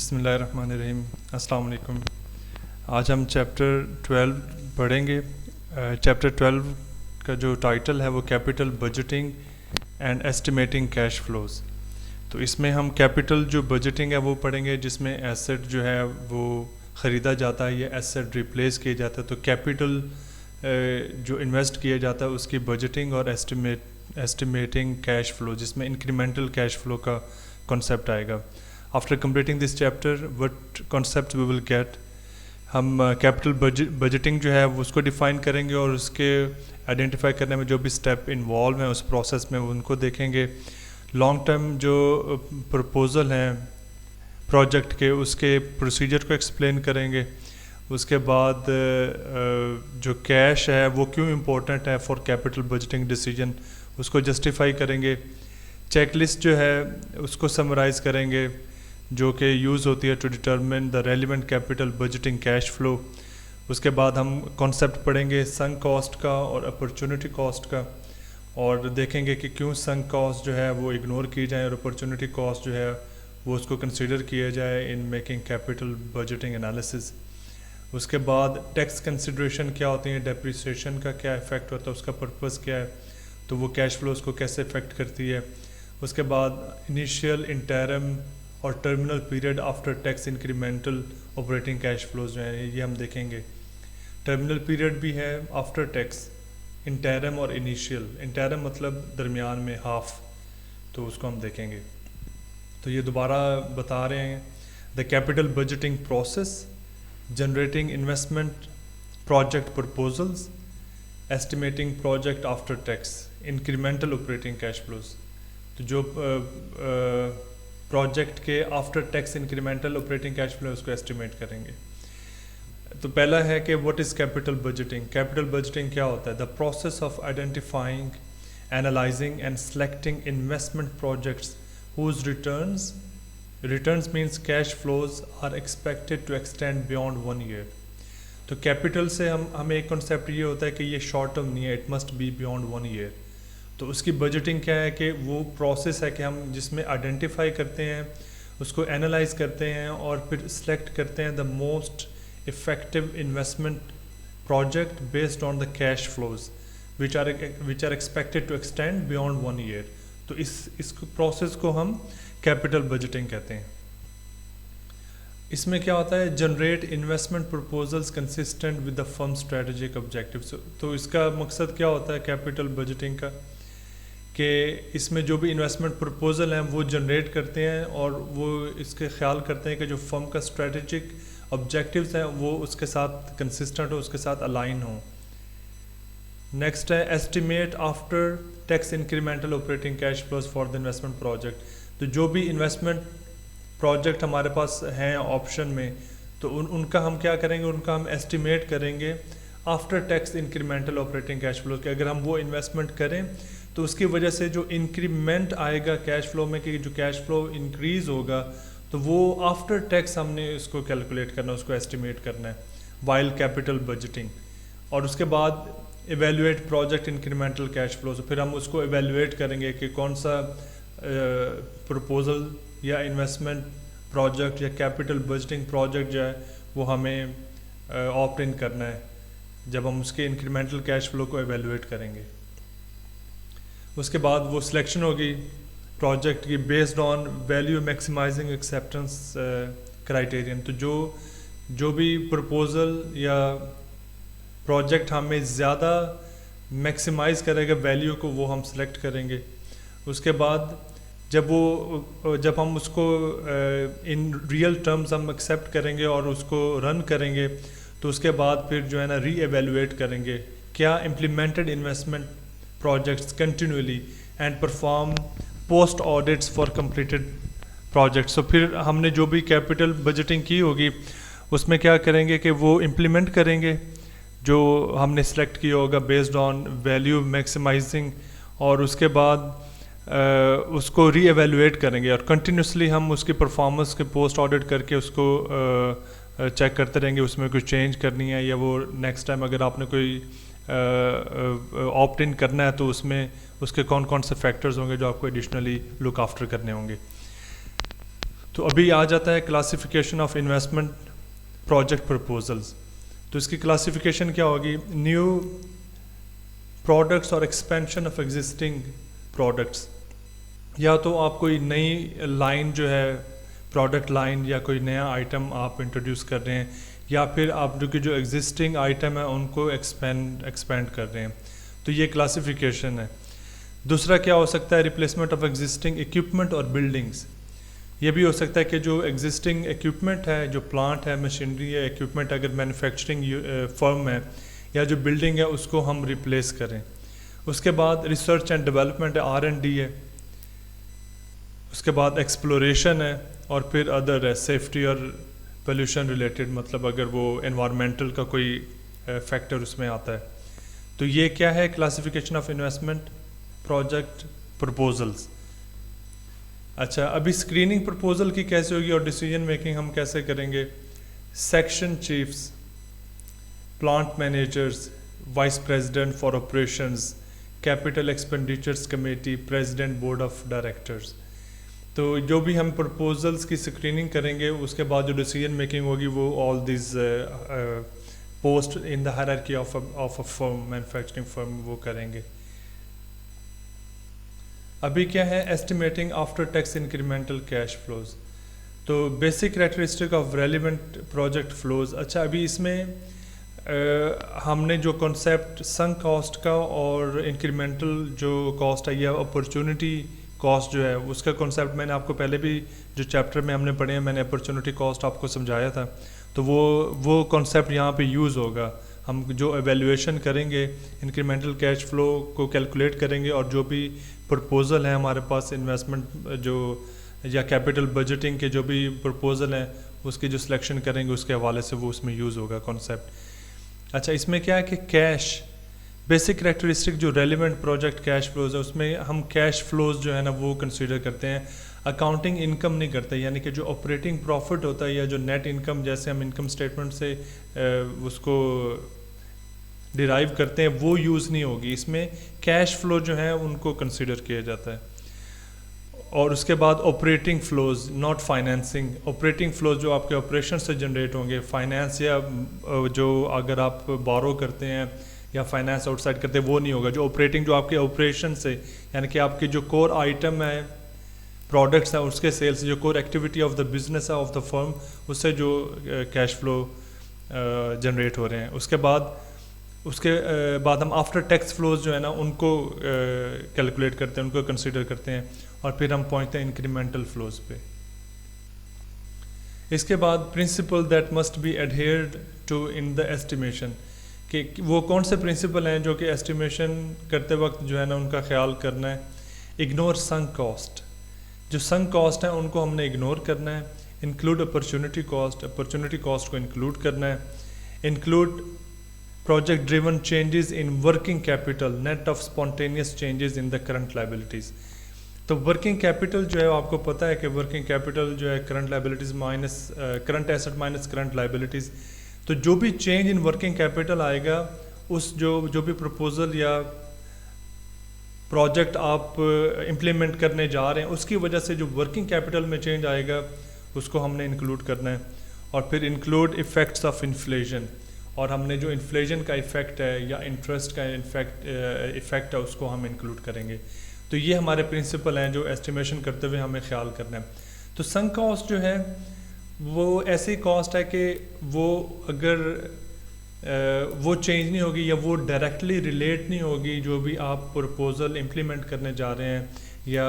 بسم اللہ الرحمن الرحیم. السلام علیکم. آج ہم چیپٹر 12 پڑھیں گے. چیپٹر 12 کا جو ٹائٹل ہے وہ capital budgeting and estimating cash flows. تو اس میں ہم کیپٹل جو بجٹنگ ہے وہ پڑھیں گے، جس میں ایسٹ جو ہے وہ خریدا جاتا ہے یا ایسٹ ریپلیس کیا جاتا ہے. تو کیپٹل جو انویسٹ کیا جاتا ہے اس کی بجٹنگ اور ایسٹیمیٹنگ کیش فلو، جس میں انکریمنٹل کیش فلو کا کنسیپٹ آئے گا. After completing this chapter, what concepts we will get؟ ہم کیپٹل بجٹنگ جو ہے وہ اس کو ڈیفائن کریں گے اور اس کے آئیڈینٹیفائی کرنے میں جو بھی اسٹیپ انوالو ہیں اس پروسیس میں ان کو دیکھیں گے. لانگ ٹرم جو پرپوزل ہیں پروجیکٹ کے، اس کے پروسیجر کو ایکسپلین کریں گے. اس کے بعد جو کیش ہے وہ کیوں امپورٹنٹ ہے فار کیپٹل بجٹنگ ڈیسیجن، اس کو جسٹیفائی کریں گے. چیک لسٹ جو ہے اس کو سمرائز کریں گے جو کہ یوز ہوتی ہے to determine the relevant capital budgeting cash flow. اس کے بعد ہم کانسیپٹ پڑھیں گے سنک کاسٹ کا اور اپرچونٹی کاسٹ کا، اور دیکھیں گے کہ کیوں سنک کاسٹ جو ہے وہ اگنور کی جائیں اور اپرچونٹی کاسٹ جو ہے وہ اس کو کنسیڈر کیا جائے in making capital budgeting analysis. اس کے بعد ٹیکس کنسیڈریشن کیا ہوتی ہیں، ڈیپریسیشن کا کیا افیکٹ ہوتا ہے، اس کا پرپز کیا ہے، تو وہ کیش فلوز کو کیسے افیکٹ کرتی ہے. اس کے بعد انیشیل، انٹرم اور terminal period after tax incremental operating cash flows جو ہیں یہ ہم دیکھیں گے. ٹرمینل پیریڈ بھی ہے آفٹر ٹیکس، انٹرم اور انیشیل. انٹرم مطلب درمیان میں، ہاف، تو اس کو ہم دیکھیں گے. تو یہ دوبارہ بتا رہے ہیں the capital budgeting process, generating investment project proposals, estimating project after tax, incremental operating cash flows. تو جو پروجیکٹ کے after tax incremental operating cash flow اس کو ایسٹیمیٹ کریں گے. تو پہلا ہے کہ what is capital budgeting. Capital budgeting کیا ہوتا ہے؟ The process of identifying, analysing and selecting investment projects whose returns means cash flows are expected to extend beyond 1 year. تو کیپٹل سے ہمیں ایک کنسیپٹ یہ ہوتا ہے کہ یہ شارٹ ٹرم نہیں ہے، it must be beyond 1 year. تو اس کی بجٹنگ کیا ہے کہ وہ پروسیس ہے کہ ہم جس میں آئیڈینٹیفائی کرتے ہیں، اس کو اینالائز کرتے ہیں اور پھر سلیکٹ کرتے ہیں the most effective investment project based on the cash flows which are expected to extend beyond 1 year. تو اس پروسیس کو ہم کیپٹل بجٹنگ کہتے ہیں. اس میں کیا ہوتا ہے؟ Generate investment proposals consistent with the firm strategic objectives. تو اس کا مقصد کیا ہوتا ہے کیپٹل بجٹنگ کا؟ کہ اس میں جو بھی انویسٹمنٹ پرپوزل ہیں وہ جنریٹ کرتے ہیں اور وہ اس کے خیال کرتے ہیں کہ جو فرم کا اسٹریٹجک آبجیکٹیوز ہیں وہ اس کے ساتھ کنسسٹنٹ ہو، اس کے ساتھ الائن ہوں. نیکسٹ ہے estimate after tax incremental operating cash flows for the investment project. تو جو بھی انویسٹمنٹ پروجیکٹ ہمارے پاس ہیں آپشن میں، تو ان کا ہم کیا کریں گے؟ ان کا ہم ایسٹیمیٹ کریں گے after tax incremental operating cash flows. کہ اگر ہم وہ انویسٹمنٹ کریں تو اس کی وجہ سے جو انکریمنٹ آئے گا کیش فلو میں، کہ جو کیش فلو انکریز ہوگا، تو وہ آفٹر ٹیکس ہم نے اس کو کیلکولیٹ کرنا، اس کو ایسٹیمیٹ کرنا ہے وائل کیپٹل بجٹنگ. اور اس کے بعد evaluate project incremental cash flows. پھر ہم اس کو ایویلویٹ کریں گے کہ کون سا پرپوزل یا انویسٹمنٹ پروجیکٹ یا کیپٹل بجٹنگ پروجیکٹ جو ہے وہ ہمیں آپٹ ان کرنا ہے جب ہم اس کے انکریمنٹل کیش فلو کو ایویلویٹ کریں گے. اس کے بعد وہ سلیکشن ہوگی پروجیکٹ کی based on value maximising acceptance criterion. تو جو بھی پرپوزل یا پروجیکٹ ہمیں زیادہ میکسیمائز کرے گا ویلیو کو، وہ ہم سلیکٹ کریں گے. اس کے بعد جب ہم اس کو ان ریئل ٹرمز ہم ایکسیپٹ کریں گے اور اس کو رن کریں گے، تو اس کے بعد پھر جو ہے نا ری ایویلویٹ کریں گے کیا implemented investment projects continually and perform post audits for completed projects. So پھر ہم نے جو بھی کیپٹل بجٹنگ کی ہوگی اس میں کیا کریں گے کہ وہ امپلیمنٹ کریں گے جو ہم نے سلیکٹ کیا ہوگا بیسڈ آن ویلیو میکسیمائزنگ، اور اس کے بعد اس کو ری ایویلویٹ کریں گے اور کنٹینیوسلی ہم اس کی پرفارمنس کے پوسٹ آڈٹ کر کے اس کو چیک کرتے رہیں گے اس میں کوئی چینج کرنی ہے، یا وہ نیکسٹ ٹائم اگر آپ نے کوئی آپٹ ان کرنا ہے تو اس میں اس کے کون کون سے فیکٹرز ہوں گے جو آپ کو ایڈیشنلی لک آفٹر کرنے ہوں گے. تو ابھی آ جاتا ہے classification of investment project proposals. تو اس کی کلاسیفیکیشن کیا ہوگی؟ نیو پروڈکٹس اور ایکسپینشن آف ایگزسٹنگ پروڈکٹس. یا تو آپ کوئی نئی لائن جو ہے پروڈکٹ لائن یا کوئی نیا آئٹم آپ انٹروڈیوس کر رہے ہیں, یا پھر آپ جو ایگزسٹنگ آئٹم ہے ان کو ایکسپینڈ کر رہے ہیں. تو یہ کلاسیفیکیشن ہے. دوسرا کیا ہو سکتا ہے؟ ریپلیسمنٹ آف ایگزسٹنگ اکوپمنٹ اور بلڈنگس. یہ بھی ہو سکتا ہے کہ جو ایگزسٹنگ اکوپمنٹ ہے, جو پلانٹ ہے, مشینری ہے, اکوپمنٹ اگر مینوفیکچرنگ فرم ہے یا جو بلڈنگ ہے اس کو ہم ریپلیس کریں. اس کے بعد ریسرچ اینڈ ڈیولپمنٹ ہے, R&D ہے. اس کے بعد ایکسپلوریشن ہے, اور پھر ادر ہے سیفٹی اور پولیوشن ریلیٹڈ, مطلب اگر وہ انوائرمنٹل کا کوئی فیکٹر اس میں آتا ہے. تو یہ کیا ہے؟ Classification of investment project proposals. اچھا, ابھی اسکریننگ پرپوزل کی کیسے ہوگی اور ڈیسیجن میکنگ ہم کیسے کریں گے؟ Section chiefs, plant managers, vice president for operations, capital expenditures committee, president board of directors. تو جو بھی ہم پرپوزلز کی اسکریننگ کریں گے اس کے بعد جو ڈیسیجن میکنگ ہوگی وہ all these post in the hierarchy of a firm, manufacturing firm, وہ کریں گے. ابھی کیا ہے؟ Estimating after tax incremental cash flows. تو basic characteristic of relevant project flows. اچھا, ابھی اس میں ہم نے جو کنسیپٹ سنک کاسٹ کا اور انکریمنٹل جو کاسٹ ہے یا اپرچونٹی کاسٹ جو ہے اس کا کنسیپٹ میں نے آپ کو پہلے بھی جو چیپٹر میں ہم نے پڑھے ہیں میں نے اپرچونٹی کاسٹ آپ کو سمجھایا تھا. تو وہ کنسیپٹ یہاں پہ یوز ہوگا. ہم جو ایویلیویشن کریں گے انکریمنٹل کیش فلو کو کیلکولیٹ کریں گے, اور جو بھی پرپوزل ہیں ہمارے پاس انویسٹمنٹ جو یا کیپٹل بجٹنگ کے جو بھی پرپوزل ہیں اس کی جو سلیکشن کریں گے اس کے حوالے سے وہ اس میں یوز ہوگا کنسیپٹ. اچھا, اس میں کیا ہے کہ کیش بیسک کریکٹرسٹک جو ریلیونٹ پروجیکٹ کیش فلوز ہے اس میں ہم کیش فلوز جو ہے نا وہ کنسیڈر کرتے ہیں, اکاؤنٹنگ انکم نہیں کرتے. یعنی کہ جو آپریٹنگ پروفٹ ہوتا ہے یا جو نیٹ انکم جیسے ہم انکم اسٹیٹمنٹ سے اس کو ڈیرائیو کرتے ہیں وہ یوز نہیں ہوگی. اس میں کیش فلو جو ہیں ان کو کنسیڈر کیا جاتا ہے. اور اس کے بعد operating flows, not financing. Operating flows جو آپ کے آپریشن سے جنریٹ ہوں گے, فائنینس یا جو اگر آپ بارو کرتے ہیں یا فائنینس آؤٹ سائڈ کرتے ہیں وہ نہیں ہوگا. جو آپریٹنگ جو آپ کے آپریشن سے یعنی کہ آپ کی جو کور آئٹم ہے پروڈکٹس ہیں اس کے سیل سے جو core activity of the business ہے آف دا فرم اس سے جو کیش فلو جنریٹ ہو رہے ہیں. اس کے بعد ہم آفٹر ٹیکس فلوز جو ہے نا ان کو کیلکولیٹ کرتے ہیں, ان کو کنسیڈر کرتے ہیں, اور پھر ہم پہنچتے ہیں انکریمنٹل فلوز پہ. اس کے بعد principle that must be adhered to in the estimation, کہ وہ کون سے پرنسپل ہیں جو کہ ایسٹیمیشن کرتے وقت جو ہے نا ان کا خیال کرنا ہے. اگنور سنک کاسٹ, جو سنک کاسٹ ہیں ان کو ہم نے اگنور کرنا ہے. Include opportunity cost, opportunity cost کو انکلوڈ کرنا ہے. Include project driven changes in working capital net of spontaneous changes in the current liabilities. تو ورکنگ کیپٹل جو ہے آپ کو پتہ ہے کہ ورکنگ کیپٹل جو ہے current liabilities minus current asset minus current liabilities. تو جو بھی چینج ان ورکنگ کیپٹل آئے گا اس جو بھی پروپوزل یا پروجیکٹ آپ امپلیمنٹ کرنے جا رہے ہیں اس کی وجہ سے جو ورکنگ کیپٹل میں چینج آئے گا اس کو ہم نے انکلوڈ کرنا ہے. اور پھر انکلوڈ ایفیکٹس آف انفلیشن, اور ہم نے جو انفلیشن کا ایفیکٹ ہے یا انٹرسٹ کا ایفیکٹ ہے اس کو ہم انکلوڈ کریں گے. تو یہ ہمارے پرنسپل ہیں جو ایسٹیمیشن کرتے ہوئے ہمیں خیال کرنا ہے. تو سنک کاسٹ جو ہے وہ ایسی کاسٹ ہے کہ وہ اگر وہ چینج نہیں ہوگی یا وہ ڈائریکٹلی ریلیٹ نہیں ہوگی جو بھی آپ پرپوزل امپلیمنٹ کرنے جا رہے ہیں یا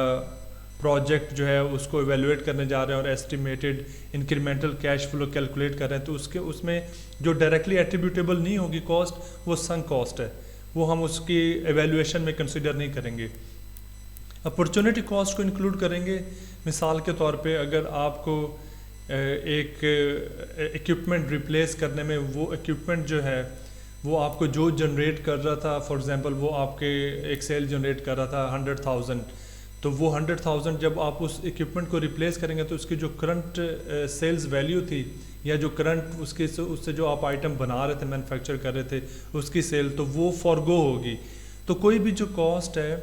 پروجیکٹ جو ہے اس کو ایویلویٹ کرنے جا رہے ہیں اور estimated incremental cash flow calculate کر رہے ہیں, تو اس میں جو ڈائریکٹلی ایٹریبیوٹیبل نہیں ہوگی کاسٹ وہ سنک کاسٹ ہے, وہ ہم اس کی ایویلویشن میں کنسیڈر نہیں کریں گے. اپرچونٹی کاسٹ کو انکلوڈ کریں گے. مثال کے طور پہ اگر آپ کو ایک اکوپمنٹ ریپلیس کرنے میں وہ اکوپمنٹ جو ہے وہ آپ کو جو جنریٹ کر رہا تھا, فار ایگزامپل وہ آپ کے ایک سیل جنریٹ کر رہا تھا 100,000, تو وہ 100,000 جب آپ اس اکوپمنٹ کو ریپلیس کریں گے تو اس کی جو کرنٹ سیلز ویلیو تھی یا جو کرنٹ اس سے جو آپ آئٹم بنا رہے تھے مینوفیکچر کر رہے تھے اس کی سیل تو وہ فارگو ہوگی. تو کوئی بھی جو کاسٹ ہے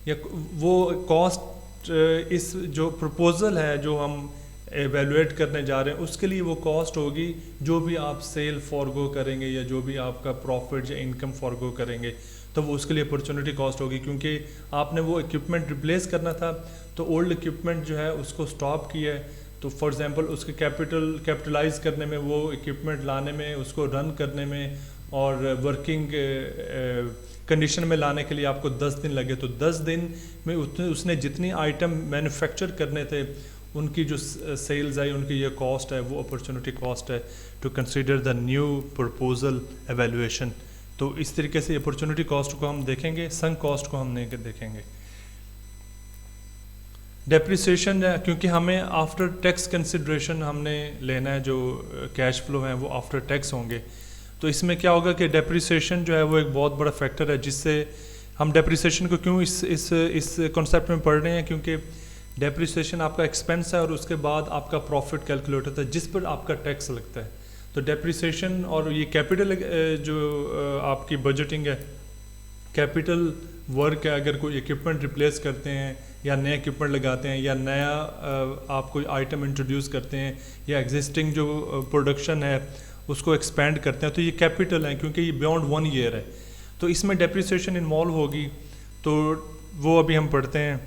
یا وہ کاسٹ اس جو پرپوزل ہے جو ہم ایویلویٹ کرنے جا رہے ہیں اس کے لیے وہ کاسٹ ہوگی جو بھی آپ سیل فارگو کریں گے یا جو بھی آپ کا پروفٹ یا انکم فارگو کریں گے تو وہ اس کے لیے اپرچونٹی کاسٹ ہوگی، کیونکہ آپ نے وہ اکوپمنٹ ریپلیس کرنا تھا تو اولڈ اکوپمنٹ جو ہے اس کو اسٹاپ کیا ہے، تو فار ایگزامپل اس کے کیپٹلائز کرنے میں، وہ اکوپمنٹ لانے میں، اس کو رن کرنے میں اور ورکنگ کنڈیشن میں لانے کے لیے آپ کو 10 دن لگے، تو 10 دن میں اس نے جتنی آئٹم مینوفیکچر کرنے تھے ان کی جو سیلز آئی، ان کی یہ کاسٹ ہے، وہ اپرچونٹی کاسٹ ہے to consider the new proposal evaluation. تو اس طریقے سے اپرچونٹی کاسٹ کو ہم دیکھیں گے، سنک کاسٹ کو ہم نہیں دیکھیں گے. ڈیپریسیشن کیونکہ ہمیں آفٹر ٹیکس کنسیڈریشن ہم نے لینا ہے، جو کیش فلو ہیں وہ آفٹر ٹیکس ہوں گے، تو اس میں کیا ہوگا کہ ڈیپریسیشن جو ہے وہ ایک بہت بڑا فیکٹر ہے، جس سے ہم ڈیپریسیشن کو کیوں اس کانسیپٹ میں پڑھ رہے ہیں، کیونکہ ڈیپریسیشن آپ کا ایکسپینس ہے اور اس کے بعد آپ کا پروفٹ کیلکولیٹ ہوتا ہے جس پر آپ کا ٹیکس لگتا ہے. تو ڈیپریسیشن اور یہ کیپٹل جو آپ کی بجٹنگ ہے، کیپٹل ورک ہے، اگر کوئی اکوپمنٹ ریپلیس کرتے ہیں یا نئے اکوپمنٹ لگاتے ہیں یا نیا آپ کوئی آئٹم انٹروڈیوس کرتے ہیں یا ایگزسٹنگ جو پروڈکشن ہے اس کو ایکسپینڈ کرتے ہیں، تو یہ کیپٹل ہیں کیونکہ یہ بیونڈ 1 ایئر ہے، تو اس میں ڈیپریسیشن انوالو ہوگی، تو وہ ابھی ہم پڑھتے ہیں.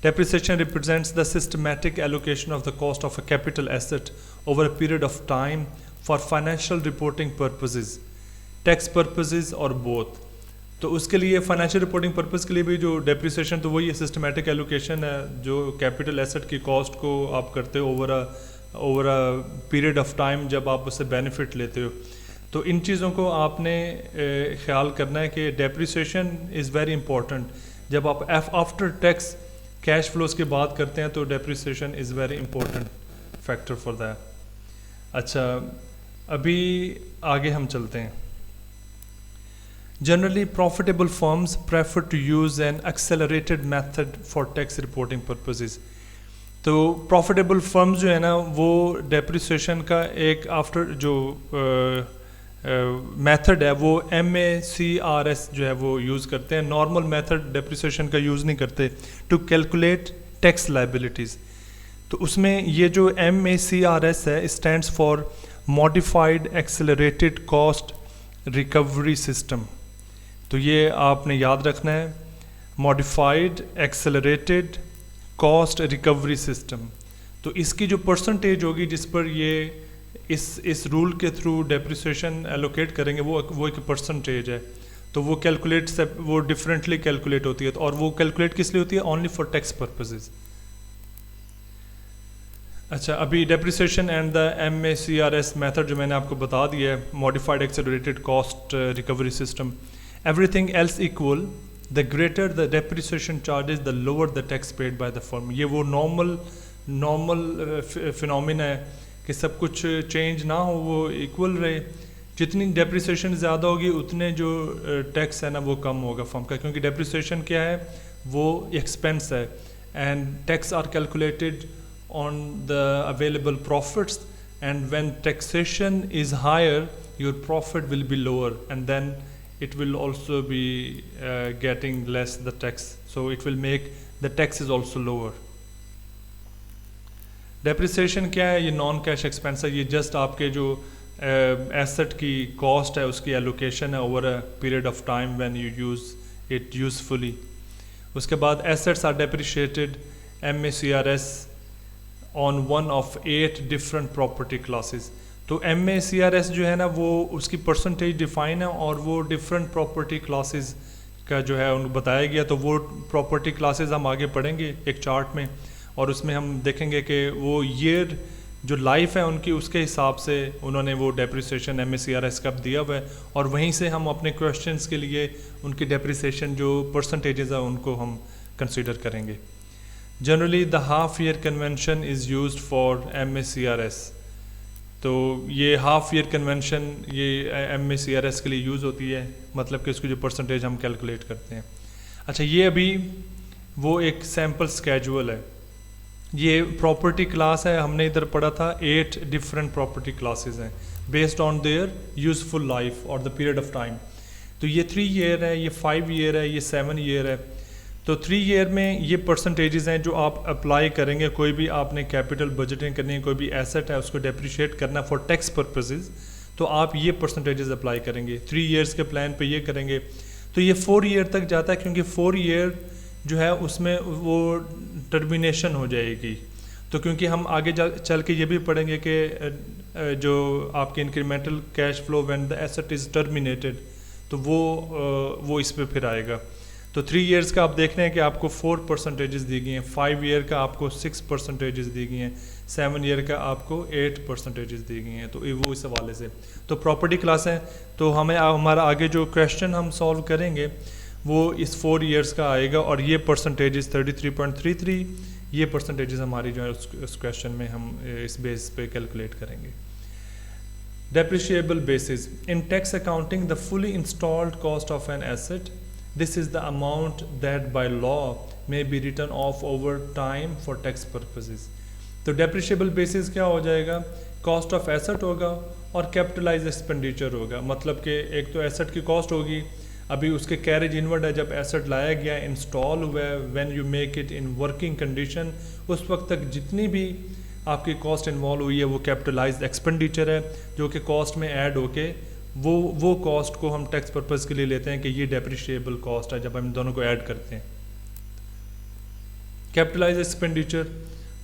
Depreciation represents the systematic allocation of the cost of a capital asset over a period of time for financial reporting purposes, tax purposes or both. تو اس کے لیے فائنینشیل رپورٹنگ پرپز کے لیے بھی جو ڈیپریسیشن تو وہی سسٹمیٹک ایلوکیشن ہے، جو کیپٹل ایسٹ کی کاسٹ کو آپ کرتے ہو over a period of time جب آپ اس سے بینیفٹ لیتے ہو. تو ان چیزوں کو آپ نے خیال کرنا ہے کہ ڈیپریسیشن از ویری امپورٹنٹ. جب آپ آفٹر ٹیکس کیش فلوز کی بات کرتے ہیں تو depreciation is very important factor for that. اچھا ابھی آگے ہم چلتے ہیں. Generally profitable firms prefer to use an accelerated method for tax reporting purposes. تو پروفیٹیبل فرمز جو ہے نا وہ ڈیپریسیشن کا ایک آفٹر جو میتھڈ ہے وہ MACRS جو ہے وہ یوز کرتے ہیں. نارمل میتھڈ ڈیپریسیشن کا یوز نہیں کرتے ٹو کیلکولیٹ ٹیکس لائبلٹیز. تو اس میں یہ جو MACRS ہے stands for modified accelerated cost recovery system. تو یہ آپ نے یاد رکھنا ہے، modified accelerated cost recovery system. تو اس کی جو پرسنٹیج ہوگی جس پر یہ اس رول کے تھرو ڈیپریسیشن ایلوکیٹ کریں گے وہ ایک پرسنٹیج ہے. تو وہ وہ ڈفرینٹلی کیلکولیٹ ہوتی ہے، اور وہ کیلکولیٹ کس لیے ہوتی ہے؟ Only for tax purposes. اچھا ابھی depreciation and the MACRS method جو میں نے آپ کو بتا دیا ہے، modified accelerated cost recovery system. Everything else equal the greater the depreciation charges the lower the tax paid by the firm. یہ وہ نارمل فنومینا ہے کہ سب کچھ چینج نہ ہو، وہ ایکول رہے. جتنی ڈیپریسیشن زیادہ ہوگی اتنے جو ٹیکس ہے نا وہ کم ہوگا فرم کا، کیونکہ ڈیپریسیشن کیا ہے؟ وہ ایکسپینس ہے، and tax are calculated on the available profits, and when taxation is higher your profit will be lower, and then it will also be getting less the tax, so it will make the tax is also lower. Depreciation کیا ہے؟ یہ non cash expense ہے. یہ just آپ کے جو asset کی cost ہے اس کی ایلوکیشن ہے over a period of time when you use it usefully. اس کے بعد assets are depreciated MACRS on one of 8 different property classes. تو MACRS جو ہے نا وہ اس کی پرسنٹیج ڈیفائن ہے اور وہ ڈفرینٹ پراپرٹی کلاسز کا جو ہے ان کو بتایا گیا. تو وہ پراپرٹی کلاسز ہم آگے پڑھیں گے ایک چارٹ میں، اور اس میں ہم دیکھیں گے کہ وہ ایئر جو لائف ہے ان کی اس کے حساب سے انہوں نے وہ ڈیپریسیشن MACRS کب دیا ہوا ہے، اور وہیں سے ہم اپنے کویشچنس کے لیے ان کی ڈیپریسیشن جو پرسنٹیجز ہیں ان کو ہم کنسیڈر کریں گے. Generally the half year convention is used for MACRS. تو یہ ہاف ایئر کنونشن یہ MACRS کے لیے یوز ہوتی ہے، مطلب کہ اس کی جو پرسنٹیج ہم کیلکولیٹ کرتے ہیں. اچھا یہ ابھی وہ ایک سیمپل اسکیجول ہے. یہ پراپرٹی کلاس ہے، ہم نے ادھر پڑھا تھا 8 ڈفرینٹ پراپرٹی کلاسز ہیں based on their useful life اور دا پیریڈ آف ٹائم. تو یہ 3 ایئر ہے، یہ 5 ایئر ہے، یہ 7 ایئر ہے. تو 3 ایئر میں یہ پرسنٹیجز ہیں جو آپ اپلائی کریں گے. کوئی بھی آپ نے کیپٹل بجٹنگ کرنی ہے, کوئی بھی ایسٹ ہے اس کو ڈیپریشیٹ کرنا فار ٹیکس پرپزز, تو آپ یہ پرسنٹیجز اپلائی کریں گے. 3 ایئرس کے پلان پہ یہ کریں گے تو یہ 4 ایئر تک جاتا ہے, کیونکہ 4 ایئر جو ہے اس میں وہ ٹرمینیشن ہو جائے گی. تو کیونکہ ہم آگے چل کے یہ بھی پڑھیں گے کہ جو آپ کے incremental cash flow when the asset is terminated, تو وہ اس پہ پھر آئے گا. تو 3 ایئرس کا آپ دیکھ رہے ہیں کہ آپ کو 4% دی گئی ہیں, 5 ایئر کا آپ کو 6% دی گئی ہیں, 7 ایئر کا آپ کو 8% دی گئی ہیں. تو وہ اس حوالے سے تو پراپرٹی کلاس ہیں. تو ہمارا آگے جو کویشچن ہم سالو کریں گے وہ اس 4 ایئرس کا آئے گا, اور یہ پرسنٹیجز 33.33 یہ پرسنٹیجز ہماری جو ہے اس کویشچن میں ہم اس بیس پہ کیلکولیٹ کریں گے. Depreciable basis. In tax accounting, the fully installed cost of an asset, this is the amount that by law may be written off over time for tax purposes. تو depreciable basis کیا ہو جائے گا, cost of asset ہوگا اور capitalized expenditure ہوگا. مطلب کہ ایک تو asset کی cost ہوگی, ابھی اس کے carriage inward ہے, جب asset لایا گیا install ہوا ہے, when you make it in working condition, اس وقت تک جتنی بھی آپ کی کاسٹ انوالو ہوئی ہے وہ کیپٹلائزڈ ایکسپینڈیچر ہے, جو کہ کاسٹ میں ایڈ ہو کے وہ کاسٹ کو ہم ٹیکس پرپز کے لیے لیتے ہیں کہ یہ ڈیپریشیبل کاسٹ ہے جب ہم دونوں کو ایڈ کرتے ہیں. کیپٹلائزڈ ایکسپینڈیچر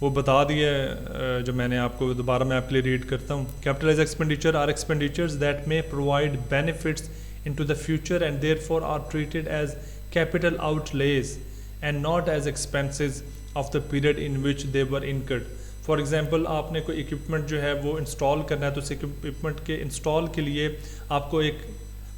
وہ بتا دیا ہے, جو میں نے آپ کو دوبارہ میں آپ کے لیے ریڈ کرتا ہوں. Capitalised expenditure are expenditures that may provide benefits into the future and therefore are treated as capital outlays and not as expenses of the period in which they were incurred. For example آپ نے کوئی equipment جو ہے وہ install کرنا ہے, تو اس equipment کے انسٹال کے لیے آپ کو ایک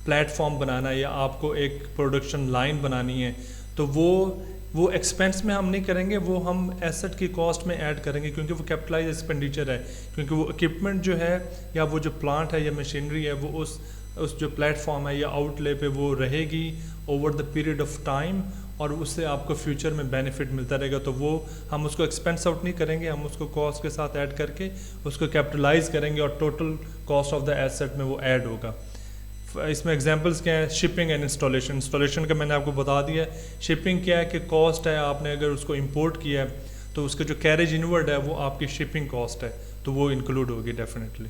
پلیٹ فارم بنانا ہے یا آپ کو ایک پروڈکشن لائن بنانی ہے, تو وہ ایکسپینس میں ہم نہیں کریں گے, وہ ہم ایسٹ کی کاسٹ میں ایڈ کریں گے, کیونکہ وہ کیپٹلائز ایکسپینڈیچر ہے. کیونکہ وہ اکوپمنٹ جو ہے یا وہ جو پلانٹ ہے یا مشینری ہے وہ اس جو پلیٹ فارم ہے یا آؤٹ لے پہ وہ رہے گی over the period of time, اور اس سے آپ کو فیوچر میں بینیفٹ ملتا رہے گا. تو وہ ہم اس کو ایکسپینس آؤٹ نہیں کریں گے, ہم اس کو کاسٹ کے ساتھ ایڈ کر کے اس کو کیپٹلائز کریں گے اور total cost of the asset میں وہ ایڈ ہوگا. اس میں ایگزامپلس کیا ہیں, شپنگ اینڈ انسٹالیشن. انسٹالیشن کا میں نے آپ کو بتا دیا ہے. شپنگ کیا ہے کہ کاسٹ ہے, آپ نے اگر اس کو امپورٹ کیا ہے تو اس کا جو کیریج انورڈ ہے وہ آپ کی شپنگ کاسٹ ہے, تو وہ انکلوڈ ہوگی ڈیفینیٹلی.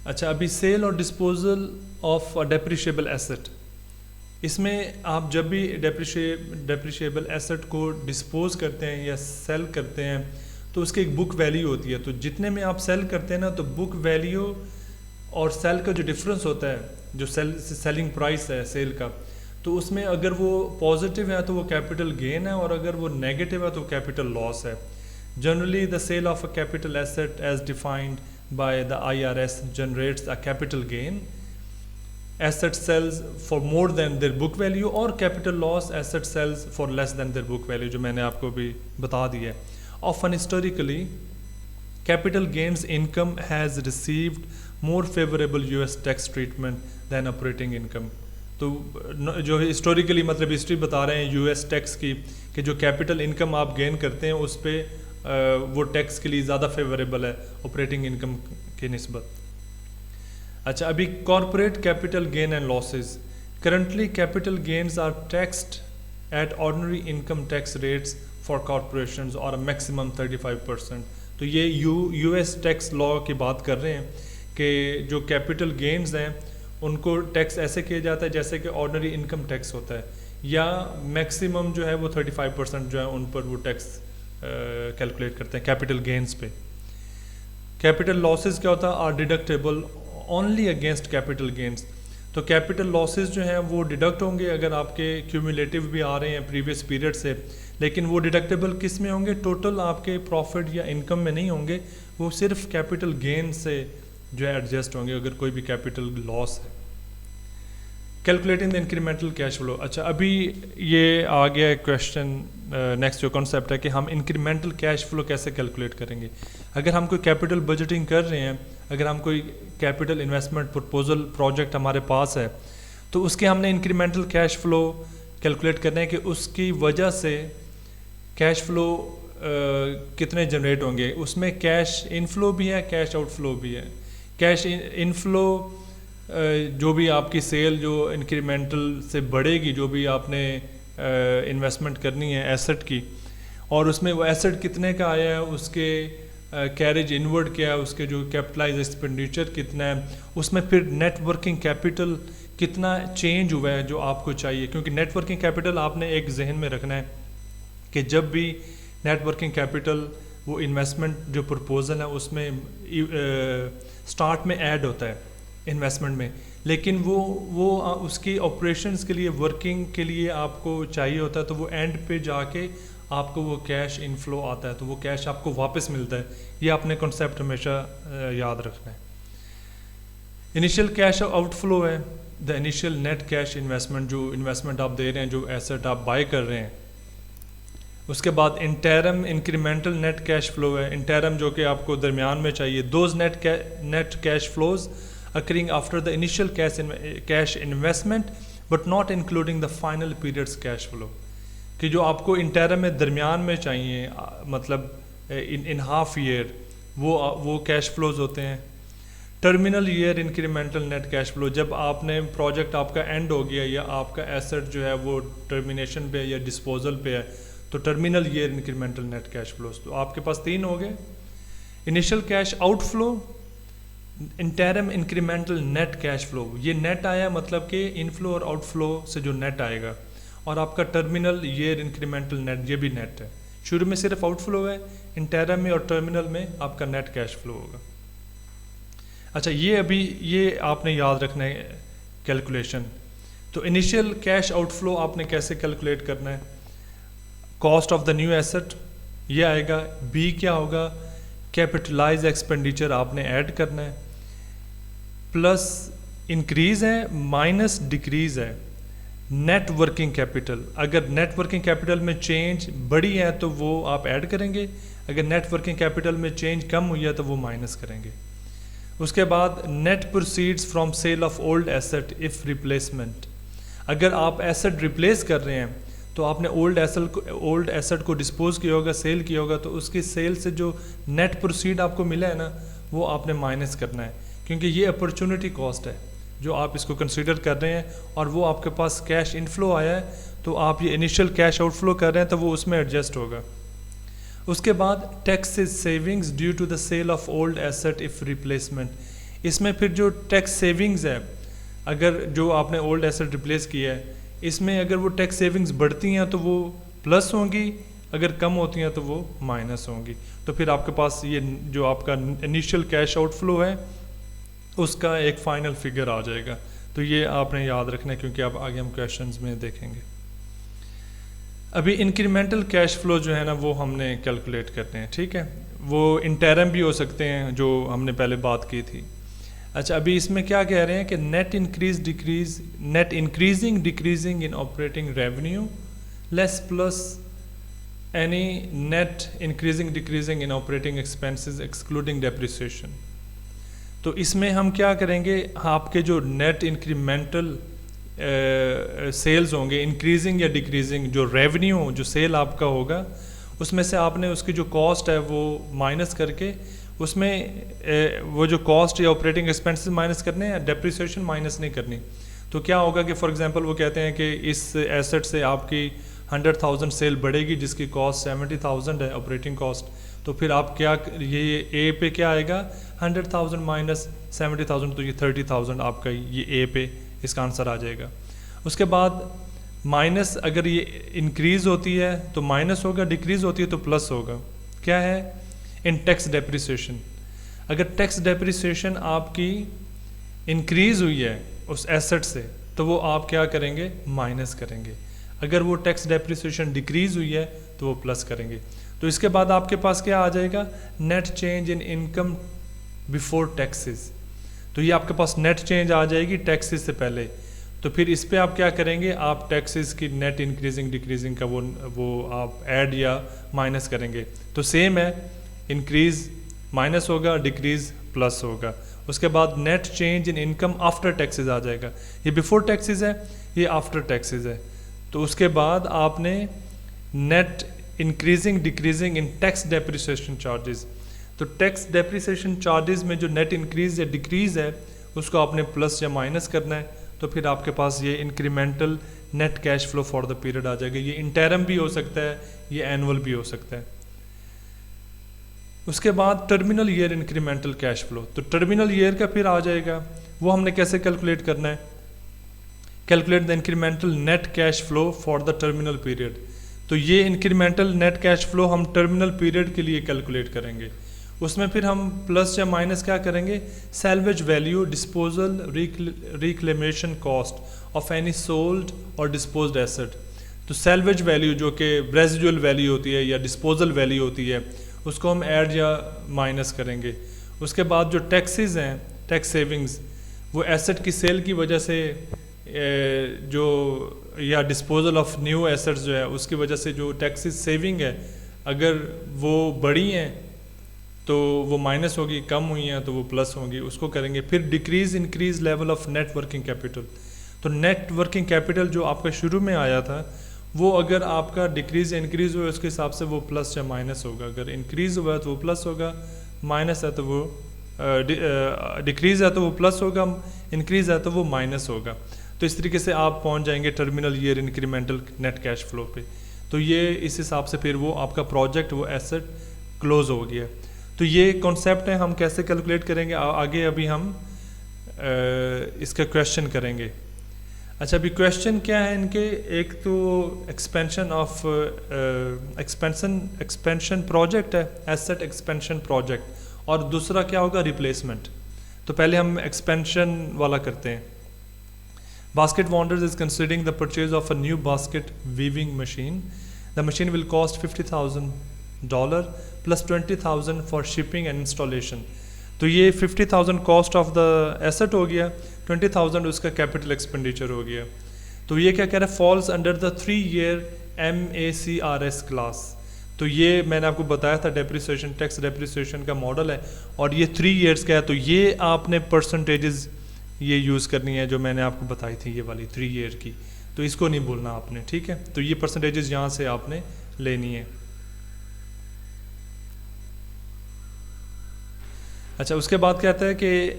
اچھا, ابھی سیل اور ڈسپوزل آف ڈیپریشیبل ایسٹ. اس میں آپ جب بھی ڈیپریشیبل ایسٹ کو ڈسپوز کرتے ہیں یا سیل کرتے ہیں تو اس کی ایک بک ویلیو ہوتی ہے. تو جتنے میں آپ سیل کرتے ہیں نا, تو بک ویلیو اور سیل کا جو ڈفرینس ہوتا ہے, جو سیلنگ پرائس ہے سیل کا, تو اس میں اگر وہ پازیٹیو ہے تو وہ کیپٹل گین ہے, اور اگر وہ نیگیٹو ہے تو کیپٹل لاس ہے. Generally the sale of a capital asset as defined by the IRS generates a capital gain. Asset sells for more than their book value, اور capital loss asset sells for less than their book value, جو میں نے آپ کو بھی بتا دیا ہے. Often historically, capital gains income has received more favorable US tax treatment than operating income. تو جو ہسٹوریکلی مطلب ہسٹری بتا رہے ہیں US ٹیکس کی, کہ جو کیپٹل انکم آپ گین کرتے ہیں اس پہ وہ ٹیکس کے لیے زیادہ فیوریبل ہے آپریٹنگ انکم کی نسبت. اچھا, ابھی corporate capital gain and losses. Currently capital gains are taxed at ordinary income tax rates for corporations اور میکسیمم 35%. تو یہ US ٹیکس لا کی بات کر رہے ہیں کہ جو کیپٹل گینز ہیں ان کو ٹیکس ایسے کیا جاتا ہے جیسے کہ آرڈنری انکم ٹیکس ہوتا ہے, یا میکسیمم جو ہے وہ 35% جو ہے ان پر وہ ٹیکس کیلکولیٹ کرتے ہیں کیپٹل گینز پہ. کیپٹل لاسز کیا ہوتا ہے, are deductible only against capital gains. تو کیپٹل لاسز جو ہیں وہ ڈیڈکٹ ہوں گے اگر آپ کے کیومولیٹو بھی آ رہے ہیں پریویس پیریڈ سے, لیکن وہ ڈیڈکٹیبل کس میں ہوں گے, ٹوٹل آپ کے پروفٹ یا انکم میں نہیں ہوں گے, وہ صرف کیپٹل گین سے جو ہے ایڈجسٹ ہوں گے اگر کوئی بھی کیپٹل لاس ہے. Calculating the incremental cash flow. اچھا, ابھی یہ آ گیا کویشچن, نیکسٹ جو کانسیپٹ ہے کہ ہم انکریمنٹل کیش فلو کیسے کیلکولیٹ کریں گے. اگر ہم کوئی کیپٹل بجٹنگ کر رہے ہیں, اگر ہم کوئی کیپٹل انویسٹمنٹ پرپوزل پروجیکٹ ہمارے پاس ہے, تو اس کے ہم نے انکریمنٹل کیش فلو کیلکولیٹ کرنا ہے کہ اس کی وجہ سے کیش فلو کتنے جنریٹ ہوں گے. اس میں کیش انفلو بھی ہے, کیش آؤٹ فلو بھی ہے. کیش انفلو جو بھی آپ کی سیل جو انکریمنٹل سے بڑھے گی, جو بھی آپ نے انویسٹمنٹ کرنی ہے ایسٹ کی، اور اس میں وہ ایسٹ کتنے کا آیا ہے، اس کے کیریج انورڈ کیا ہے، اس کے جو کیپٹلائز ایکسپینڈیچر کتنا ہے، اس میں پھر نیٹ ورکنگ کیپٹل کتنا چینج ہوا ہے جو آپ کو چاہیے، کیونکہ نیٹ ورکنگ کیپٹل آپ نے ایک ذہن میں رکھنا ہے کہ جب بھی نیٹ ورکنگ کیپٹل وہ انویسٹمنٹ جو پرپوزل ہے اس میں سٹارٹ میں ایڈ ہوتا ہے انویسٹمنٹ میں، لیکن وہ اس کی آپریشنز کے لیے ورکنگ کے لیے آپ کو چاہیے ہوتا ہے، تو وہ اینڈ پہ جا کے آپ کو وہ کیش انفلو آتا ہے، تو وہ کیش آپ کو واپس ملتا ہے. یہ آپ نے کنسیپٹ ہمیشہ یاد رکھنا ہے. انیشیل کیش آؤٹ فلو ہے the initial net cash investment, جو انویسٹمنٹ آپ دے رہے ہیں، جو ایسٹ آپ بائی کر رہے ہیں. اس کے بعد interim incremental net cash flow ہے، انٹیرم جو کہ آپ کو درمیان میں چاہیے. Those net cash flows occurring after the initial cash investment but not including the final period's cash flow، کہ جو آپ کو انٹیرم میں درمیان میں چاہیے، مطلب ان ہاف ایئر وہ کیش فلوز ہوتے ہیں. Terminal year incremental net cash flow, جب آپ نے پروجیکٹ آپ کا اینڈ ہو گیا یا آپ کا ایسٹ جو ہے وہ ٹرمینیشن پہ یا ڈسپوزل پہ ہے، تو terminal year incremental net cash flows. تو آپ کے پاس 3 ہو گئے. Initial cash outflow, interim incremental net cash flow, یہ نیٹ آیا مطلب کہ انفلو اور آؤٹ فلو سے جو نیٹ آئے گا. اور آپ کا ٹرمینل ایئر انکریمنٹل نیٹ، یہ بھی نیٹ ہے. شروع میں صرف آؤٹ فلو ہے، انٹیرم میں اور ٹرمینل میں آپ کا نیٹ کیش فلو ہوگا. اچھا، یہ آپ نے یاد رکھنا ہے کیلکولیشن. تو انیشیل کیش آؤٹ فلو آپ نے کیسے کیلکولیٹ کرنا ہے؟ Cost of the new asset یہ آئے گا. بی کیا ہوگا؟ کیپٹلائز ایکسپینڈیچر آپ نے ایڈ کرنا ہے، پلس انکریز ہے مائنس ڈیکریز ہے نیٹ ورکنگ کیپٹل. اگر نیٹ ورکنگ کیپٹل میں چینج بڑی ہے تو وہ آپ ایڈ کریں گے، اگر نیٹ ورکنگ کیپٹل میں چینج کم ہوئی ہے تو وہ مائنس کریں گے. اس کے بعد net proceeds from sale of old asset if replacement, اگر آپ ایسٹ ریپلیس کر رہے ہیں تو آپ نے اولڈ ایسٹ کو ڈسپوز کیا ہوگا، سیل کیا ہوگا، تو اس کی سیل سے جو نیٹ پروسیڈ آپ کو ملا ہے نا، وہ آپ نے مائنس کرنا ہے، کیونکہ یہ اپرچونٹی کاسٹ ہے جو آپ اس کو کنسیڈر کر رہے ہیں، اور وہ آپ کے پاس کیش انفلو آیا ہے تو آپ یہ انیشیل کیش آؤٹ فلو کر رہے ہیں تو وہ اس میں ایڈجسٹ ہوگا. اس کے بعد taxes savings due to the sale of old asset if replacement, اس میں پھر جو ٹیکس سیونگز ہے، اگر جو آپ نے اولڈ ایسٹ ریپلیس کیا ہے، اس میں اگر وہ ٹیکس سیونگز بڑھتی ہیں تو وہ پلس ہوں گی، اگر کم ہوتی ہیں تو وہ مائنس ہوں گی. تو پھر آپ کے پاس یہ جو آپ کا انیشیل کیش آؤٹ فلو ہے اس کا ایک فائنل فگر آ جائے گا. تو یہ آپ نے یاد رکھنا ہے کیونکہ اب آگے ہم کویشچنز میں دیکھیں گے. ابھی انکریمنٹل کیش فلو جو ہے نا وہ ہم نے کیلکولیٹ کرتے ہیں، ٹھیک ہے. وہ انٹیرم بھی ہو سکتے ہیں جو ہم نے پہلے بات کی تھی. اچھا، ابھی اس میں کیا کہہ رہے ہیں کہ net increasing decreasing in operating revenue less plus any net increasing decreasing in operating expenses excluding depreciation. تو اس میں ہم کیا کریں گے، آپ کے جو نیٹ انکریمنٹل سیلز ہوں گے، انکریزنگ یا ڈیکریزنگ، جو ریونیو جو سیل آپ کا ہوگا اس میں سے آپ نے اس کی جو کاسٹ ہے وہ مائنس کر کے اس میں وہ جو کاسٹ یا آپریٹنگ ایکسپینسز مائنس کرنے ہیں، ڈیپریسیشن مائنس نہیں کرنی. تو کیا ہوگا کہ فار ایگزامپل وہ کہتے ہیں کہ اس ایسٹ سے آپ کی 100,000 سیل بڑھے گی جس کی کاسٹ 70,000 ہے آپریٹنگ کاسٹ. تو پھر آپ کیا، یہ اے پہ کیا آئے گا، 100,000 مائنس 70,000، تو یہ 30,000 آپ کا یہ اے پہ اس کا آنسر آ جائے گا. اس کے بعد مائنس، اگر یہ انکریز ہوتی ہے تو مائنس ہوگا، ڈیکریز ہوتی ہے تو پلس ہوگا. کیا ہے؟ ان ٹیکس ڈیپریسیشن. اگر ٹیکس ڈیپریسیشن آپ کی انکریز ہوئی ہے اس ایسٹ سے تو وہ آپ کیا کریں گے، مائنس کریں گے. اگر وہ ٹیکس ڈیپریسیشن ڈیکریز ہوئی ہے تو وہ پلس کریں گے. تو اس کے بعد آپ کے پاس کیا آ جائے گا، net change in income before taxes. تو یہ آپ کے پاس نیٹ چینج آ جائے گی ٹیکسز سے پہلے. تو پھر اس پہ آپ کیا کریں گے، آپ ٹیکسز کی نیٹ انکریزنگ ڈیکریزنگ کا وہ آپ ایڈ یا مائنس کریں گے. تو سیم ہے، انکریز مائنس ہوگا، ڈیکریز پلس ہوگا. اس کے بعد net change in income after taxes آ جائے گا. یہ بیفور ٹیکسز ہے، یہ آفٹر ٹیکسز ہے. تو اس کے بعد آپ نے نیٹ انکریزنگ ڈیکریزنگ ان ٹیکس ڈیپریسیشن چارجز. تو ٹیکس ڈیپریسیشن چارجز میں جو نیٹ انکریز یا ڈیکریز ہے اس کو آپ نے پلس یا مائنس کرنا ہے. تو پھر آپ کے پاس یہ incremental net cash flow for the period آ جائے گا. یہ انٹرم بھی ہو سکتا ہے, یہ اینول بھی ہو سکتا ہے. اس کے بعد terminal year incremental cash flow. تو ٹرمینل ایئر کا پھر آ جائے گا, وہ ہم نے کیسے کیلکولیٹ کرنا ہے, calculate the incremental net cash flow for the terminal period. تو یہ انکریمنٹل نیٹ کیش فلو ہم ٹرمینل پیریڈ کے لیے کیلکولیٹ کریں گے. اس میں پھر ہم پلس یا مائنس کیا کریں گے, salvage value, disposal, reclamation cost of any sold or disposed asset. تو سیلویج ویلیو جو کہ ریزیڈول ویلیو ہوتی ہے یا ڈسپوزل ویلیو ہوتی ہے, اس کو ہم ایڈ یا مائنس کریں گے. اس کے بعد جو ٹیکسز ہیں, ٹیکس سیونگز, وہ ایسٹ کی سیل کی وجہ سے جو یا ڈسپوزل آف نیو ایسٹس جو ہے اس کی وجہ سے جو ٹیکسز سیونگ ہے اگر وہ بڑی ہیں تو وہ مائنس ہوگی, کم ہوئی ہیں تو وہ پلس ہوں گی, اس کو کریں گے. پھر decrease increase level of net working capital. تو نیٹ ورکنگ کیپٹل جو آپ کا شروع میں آیا تھا وہ اگر آپ کا ڈیکریز یا انکریز ہوا اس کے حساب سے وہ پلس یا مائنس ہوگا. اگر انکریز ہوا ہے تو وہ پلس ہوگا, مائنس ہے تو وہ ڈیکریز ہے تو وہ پلس ہوگا, انکریز ہے تو وہ مائنس ہوگا. تو اس طریقے سے آپ پہنچ جائیں گے terminal year incremental net cash flow پہ. تو یہ اس حساب سے پھر وہ آپ کا پروجیکٹ وہ ایسٹ کلوز ہو گیا. تو یہ کانسیپٹ ہے, ہم کیسے کیلکولیٹ کریں گے آگے ابھی ہم اس کا کویشچن کریں گے. اچھا ابھی کویشچن کیا ہے ان کے, ایک تو ایکسپینشن آف ایکسپینشن پروجیکٹ ہے, ایسٹ ایکسپینشن پروجیکٹ, اور دوسرا کیا ہوگا ریپلیسمنٹ. تو پہلے ہم ایکسپینشن والا کرتے ہیں. Basket Wonders is considering the purchase of a new basket weaving machine. The machine will cost $50,000 plus $20,000 for shipping and installation. تو یہ 50,000 کاسٹ آف دا ایسٹ ہو گیا, 20,000 اس کا کیپٹل ایکسپینڈیچر ہو گیا. تو یہ کیا کہہ رہا ہے, falls under the 3-year MACRS class. تو یہ میں نے آپ کو بتایا تھا ڈیپریسیشن, ٹیکس ڈیپریسیشن کا ماڈل ہے, اور یہ 3 years کا ہے. تو یہ آپ نے پرسنٹیجز یہ یوز کرنی ہے جو میں نے آپ کو بتائی تھی, یہ والی 3 year کی. تو اس کو نہیں بھولنا آپ نے, ٹھیک ہے. تو یہ پرسنٹیجز یہاں سے آپ نے لینی ہے. اچھا اس کے بعد کہتا ہے کہ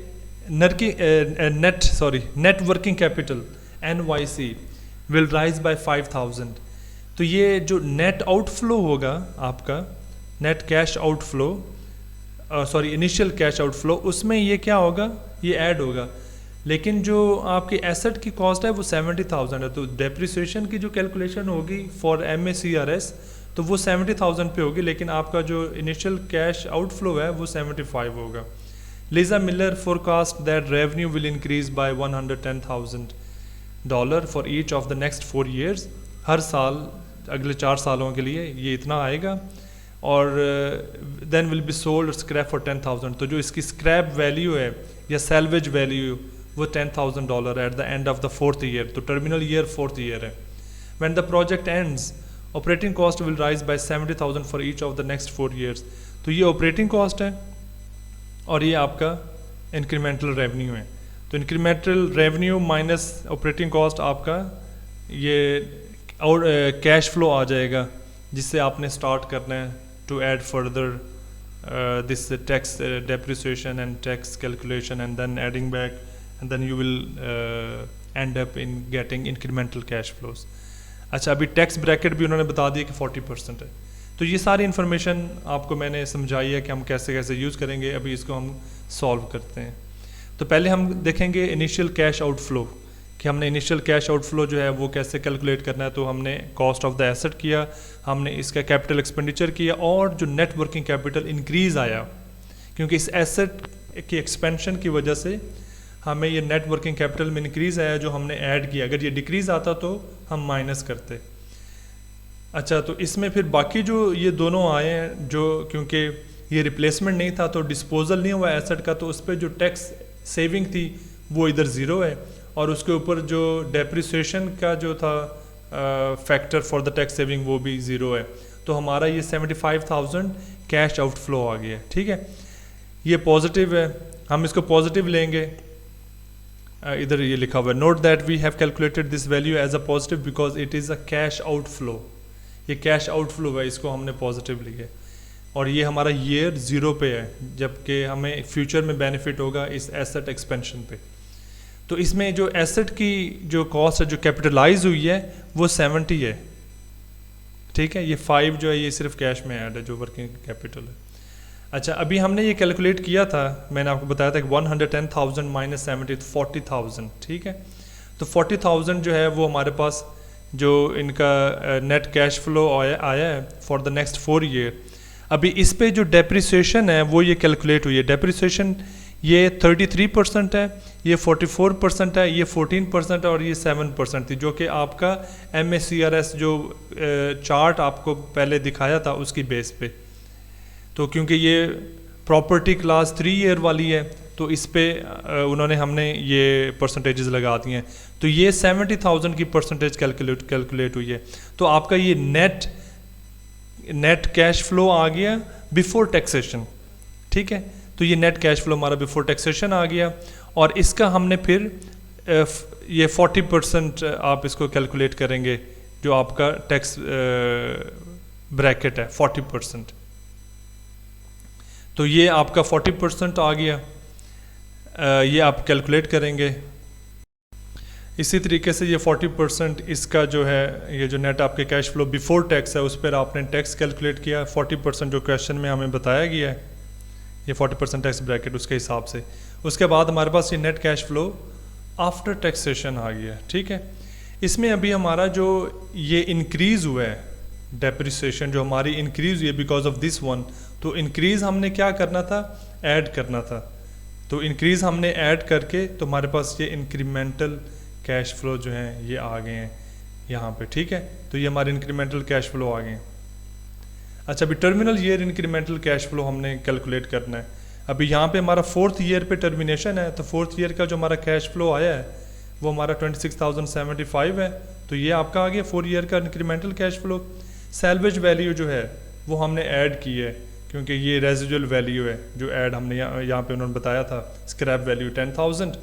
net working capital NYC will rise by 5,000. تو یہ جو نیٹ آؤٹ فلو ہوگا آپ کا, net cash outflow, initial cash outflow, اس میں یہ کیا ہوگا, یہ ایڈ ہوگا. لیکن جو آپ کی ایسٹ کی کاسٹ ہے وہ 70,000 ہے. تو ڈیپریسیشن کی جو کیلکولیشن ہوگی فار MACRS تو وہ 70,000 پہ ہوگی, لیکن آپ کا جو انیشیل کیش آؤٹ فلو ہے وہ 75 ہوگا. Lisa Miller forecast that revenue will increase by $110,000 for each of the next 4 years. ہر سال اگلے 4 سالوں کے لیے یہ اتنا آئے گا. اور then will be sold scrap for 10,000. تو جو اس کی اسکریپ ویلیو ہے یا سیلویج ویلیو وہ $10,000 at the end of the 4th year. تو ٹرمینل ایئر 4th year ہے. When the project ends operating cost will rise by 70,000 for each of the next 4 years. تو یہ آپریٹنگ کاسٹ ہے اور یہ آپ کا انکریمنٹل ریونیو ہے. تو incremental revenue minus operating cost آپ کا یہ اور کیش فلو آ جائے گا, جس سے آپ نے اسٹارٹ کرنا ہے to add further this tax depreciation and tax calculation and then adding back, and then you will end up in getting incremental cash flows. اچھا ابھی ٹیکس بریکٹ بھی انہوں نے بتا دیا کہ 40% ہے. تو یہ ساری انفارمیشن آپ کو میں نے سمجھائی ہے کہ ہم کیسے کیسے یوز کریں گے. ابھی اس کو ہم سالو کرتے ہیں. تو پہلے ہم دیکھیں گے انیشیل کیش آؤٹ فلو, کہ ہم نے انیشیل کیش آؤٹ فلو جو ہے وہ کیسے کیلکولیٹ کرنا ہے. تو ہم نے کاسٹ آف دا ایسٹ کیا, ہم نے اس کا کیپٹل ایکسپینڈیچر کیا, اور جو نیٹ ورکنگ کیپٹل انکریز آیا کیونکہ اس ایسٹ کی ایکسپینشن کی وجہ سے ہمیں یہ نیٹ ورکنگ کیپٹل میں انکریز آیا جو ہم نے ایڈ کیا. اگر یہ ڈیکریز آتا تو ہم مائنس کرتے. اچھا تو اس میں پھر باقی جو یہ دونوں آئے ہیں جو کیونکہ یہ ریپلیسمنٹ نہیں تھا تو ڈسپوزل نہیں ہوا ایسٹ کا, تو اس پہ جو ٹیکس سیونگ تھی وہ ادھر 0 ہے, اور اس کے اوپر جو ڈیپریسیشن کا جو تھا factor for the tax saving وہ بھی 0 ہے. تو ہمارا یہ 75,000 کیش آؤٹ فلو آ گیا. ٹھیک ہے, یہ پازیٹیو ہے, ہم اس کو پازیٹیو لیں گے. ادھر یہ لکھا ہوا ہے, note that we have calculated this value as a positive because it is a cash outflow. یہ کیش آؤٹ فلو ہے, اس کو ہم نے پازیٹیو لیا, اور یہ ہمارا ایئر 0 پہ ہے, جبکہ ہمیں فیوچر میں بینیفٹ ہوگا اس ایسٹ ایکسپینشن پہ. تو اس میں جو ایسٹ کی جو کاسٹ ہے جو کیپٹلائز ہوئی ہے وہ 70 ہے، ٹھیک ہے. یہ 5 جو ہے یہ صرف کیش میں ایڈ ہے جو ورکنگ کیپٹل ہے. اچھا ابھی ہم نے یہ کیلکولیٹ کیا تھا، میں نے آپ کو بتایا تھا کہ 110,000 مائنس 70 40,000، ٹھیک ہے. تو 40,000 جو ہے وہ ہمارے پاس جو ان کا نیٹ کیش فلو آیا ہے فار دا نیکسٹ 4 ایئر. ابھی اس پہ جو ڈیپریسیشن ہے وہ یہ کیلکولیٹ ہوئی ہے. ڈیپریسیشن یہ 33% ہے، یہ 44% ہے، یہ 14% ہے اور یہ 7% تھی، جو کہ آپ کا MACRS جو چارٹ آپ کو پہلے دکھایا تھا اس کی بیس پہ. تو کیونکہ یہ پراپرٹی کلاس 3 ایئر والی ہے تو اس پہ انہوں نے ہم نے یہ پرسنٹیجز لگا دی ہیں. تو یہ 70,000 کی پرسنٹیج کیلکولیٹ ہوئی ہے. تو آپ کا یہ نیٹ کیش فلو آ گیا بیفور ٹیکسیشن، ٹھیک ہے. تو یہ نیٹ کیش فلو ہمارا بیفور ٹیکسیشن آ گیا، اور اس کا ہم نے پھر یہ 40% آپ اس کو کیلکولیٹ کریں گے جو آپ کا ٹیکس بریکٹ ہے 40%. تو یہ آپ کا 40% آ گیا، یہ آپ کیلکولیٹ کریں گے. اسی طریقے سے یہ 40% اس کا جو ہے یہ جو نیٹ آپ کے کیش فلو بیفور ٹیکس ہے اس پر آپ نے ٹیکس کیلکولیٹ کیا 40% جو کویشچن میں ہمیں بتایا گیا ہے، یہ 40% ٹیکس بریکٹ اس کے حساب سے. اس کے بعد ہمارے پاس یہ net cash flow after taxation آ گیا، ٹھیک ہے. اس میں ابھی ہمارا جو یہ انکریز ہوا ہے ڈیپریسیشن جو ہماری انکریز ہوئی ہے بیکاز آف دس ون، تو انکریز ہم نے کیا کرنا تھا، ایڈ کرنا تھا. تو انکریز ہم نے ایڈ کر کے تو ہمارے پاس یہ انکریمنٹل کیش فلو جو ہیں یہ آ گئے ہیں یہاں پہ، ٹھیک ہے. تو یہ ہمارے انکریمنٹل کیش فلو آ گئے ہیں. اچھا ابھی terminal year incremental cash flow ہم نے کیلکولیٹ کرنا ہے. ابھی یہاں پہ ہمارا 4th ایئر پہ ٹرمینیشن ہے، تو 4th ایئر کا جو ہمارا کیش فلو آیا ہے وہ ہمارا 26,075 ہے. تو یہ آپ کا آ گیا 4 ایئر کا incremental cash flu. Salvage value جو ہے وہ ہم نے ایڈ کی ہے کیونکہ یہ ریزیڈول ویلیو ہے جو ایڈ ہم نے یہاں پہ انہوں نے بتایا تھا اسکریپ ویلیو 10,000